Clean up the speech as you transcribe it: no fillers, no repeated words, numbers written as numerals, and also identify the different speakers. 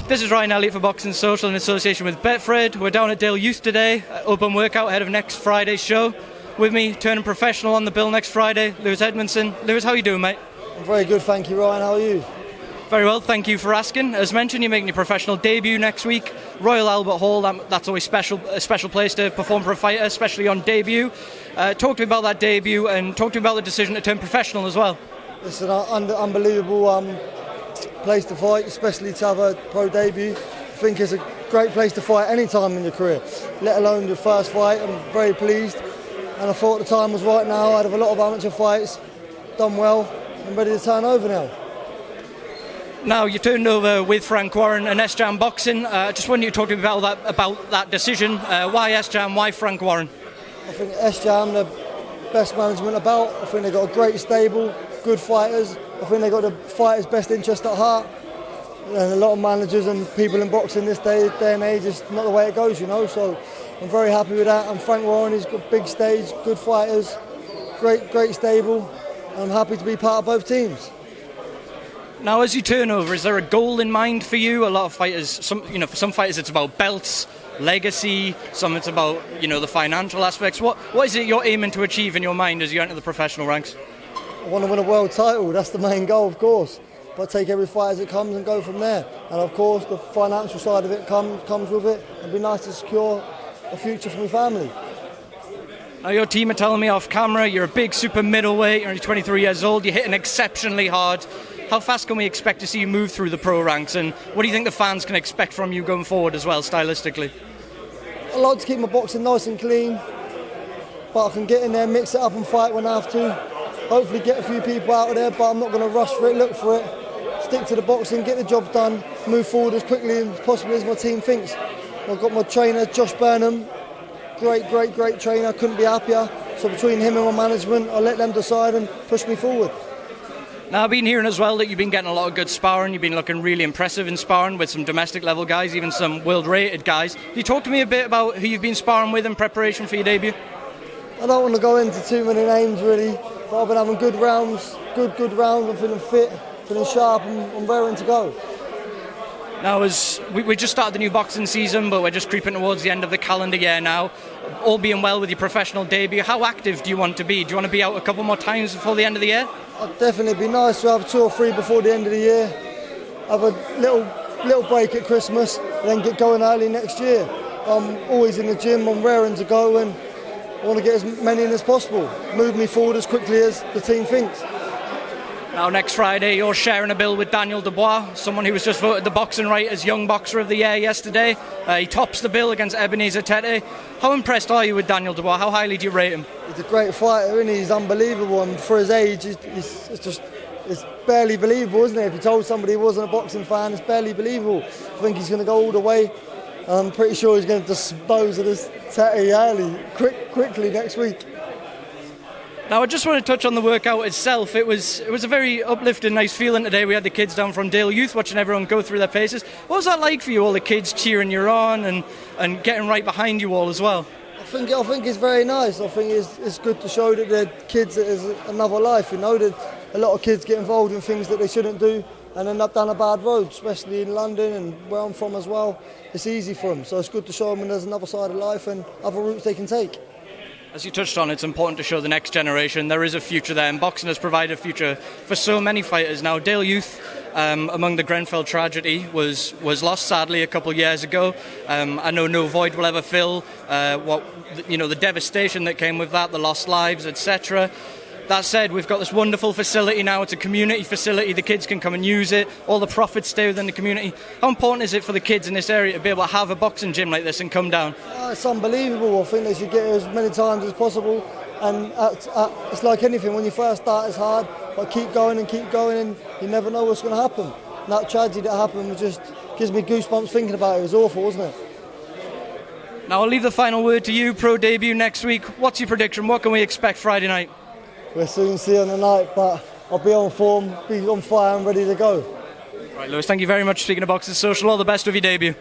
Speaker 1: This is Ryan Elliott for Boxing Social in association with Betfred. We're down at Dale Youth today, open workout ahead of next Friday's show. With me, turning professional on the bill next Friday, Lewis Edmondson. Lewis, how are you doing, mate?
Speaker 2: I'm very good, thank you, Ryan. How are you?
Speaker 1: Very well, thank you for asking. As mentioned, you're making your professional debut next week. Royal Albert Hall, that's always a special place to perform for a fighter, especially on debut. Talk to me about that debut and talk to me about the decision to turn professional as well.
Speaker 2: It's an unbelievable place to fight, especially to have a pro debut. I think it's a great place to fight any time in your career, let alone your first fight. I'm very pleased, and I thought the time was right now. Out of a lot of amateur fights, done well, I'm ready to turn over now.
Speaker 1: Now, you turned over with Frank Warren and S-Jam Boxing. Just wanted you to talk to me about that decision. Why S-Jam, why Frank Warren?
Speaker 2: I think S-Jam, the best management about. I think they've got a great stable, good fighters. I think they've got the fighter's best interest at heart. And a lot of managers and people in boxing this day and age is not the way it goes, you know. So I'm very happy with that. And Frank Warren, he's got big stage, good fighters, great stable. I'm happy to be part of both teams.
Speaker 1: Now, as you turn over, is there a goal in mind for you? A lot of fighters, for some fighters it's about belts, legacy, some it's about, the financial aspects. What is it you're aiming to achieve in your mind as you enter the professional ranks?
Speaker 2: I want to win a world title, that's the main goal, of course. But take every fight as it comes and go from there. And of course, the financial side of it comes with it. It'd be nice to secure a future for my family.
Speaker 1: Now, your team are telling me off camera, you're a big super middleweight, you're only 23 years old, you're hitting exceptionally hard. How fast can we expect to see you move through the pro ranks, and what do you think the fans can expect from you going forward as well, stylistically?
Speaker 2: I like to keep my boxing nice and clean, but I can get in there, mix it up and fight when I have to. Hopefully get a few people out of there, but I'm not going to rush for it, look for it. Stick to the boxing, get the job done, move forward as quickly and possibly as my team thinks. I've got my trainer, Josh Burnham, great trainer, couldn't be happier. So between him and my management, I'll let them decide and push me forward.
Speaker 1: Now, I've been hearing as well that you've been getting a lot of good sparring. You've been looking really impressive in sparring with some domestic level guys, even some world-rated guys. Can you talk to me a bit about who you've been sparring with in preparation for your debut?
Speaker 2: I don't want to go into too many names really, but I've been having good rounds, good rounds. I'm feeling fit, feeling sharp, and I'm raring to go.
Speaker 1: Now, as we just started the new boxing season, but we're just creeping towards the end of the calendar year now. All being well with your professional debut, how active do you want to be? Do you want to be out a couple more times before the end of the year?
Speaker 2: It'd definitely be nice to have 2 or 3 before the end of the year. Have a little break at Christmas, and then get going early next year. I'm always in the gym, I'm raring to go, and I want to get as many in as possible. Move me forward as quickly as the team thinks.
Speaker 1: Now, next Friday, you're sharing a bill with Daniel Dubois, someone who was just voted the Boxing Writers Young Boxer of the Year yesterday. He tops the bill against Ebenezer Tete. How impressed are you with Daniel Dubois? How highly do you rate him?
Speaker 2: He's a great fighter, isn't he? He's unbelievable, and for his age, it's barely believable, isn't it? If you told somebody he wasn't a boxing fan, it's barely believable. I think he's going to go all the way. I'm pretty sure he's going to dispose of this Tete early, quickly next week.
Speaker 1: Now, I just want to touch on the workout itself. It was a very uplifting, nice feeling today. We had the kids down from Dale Youth watching everyone go through their paces. What was that like for you, all the kids cheering you on and getting right behind you all as well?
Speaker 2: I think it's very nice. I think it's good to show that the kids that there's another life. You know, that a lot of kids get involved in things that they shouldn't do and end up down a bad road, especially in London and where I'm from as well. It's easy for them, so it's good to show them there's another side of life and other routes they can take.
Speaker 1: As you touched on, it's important to show the next generation there is a future there, and boxing has provided a future for so many fighters. Now, Dale Youth, among the Grenfell tragedy, was lost sadly a couple of years ago. I know no void will ever fill the devastation that came with that, the lost lives, etc. That said, we've got this wonderful facility now. It's a community facility. The kids can come and use it. All the profits stay within the community. How important is it for the kids in this area to be able to have a boxing gym like this and come down?
Speaker 2: It's unbelievable. I think they should get it as many times as possible. And it's like anything. When you first start, it's hard. But keep going, and you never know what's going to happen. And that tragedy that happened just gives me goosebumps thinking about it. It was awful, wasn't it?
Speaker 1: Now, I'll leave the final word to you. Pro debut next week. What's your prediction? What can we expect Friday night?
Speaker 2: We'll soon see on the night, but I'll be on form, be on fire and ready to go.
Speaker 1: Right, Lewis, thank you very much for speaking to Boxing Social. All the best with your debut.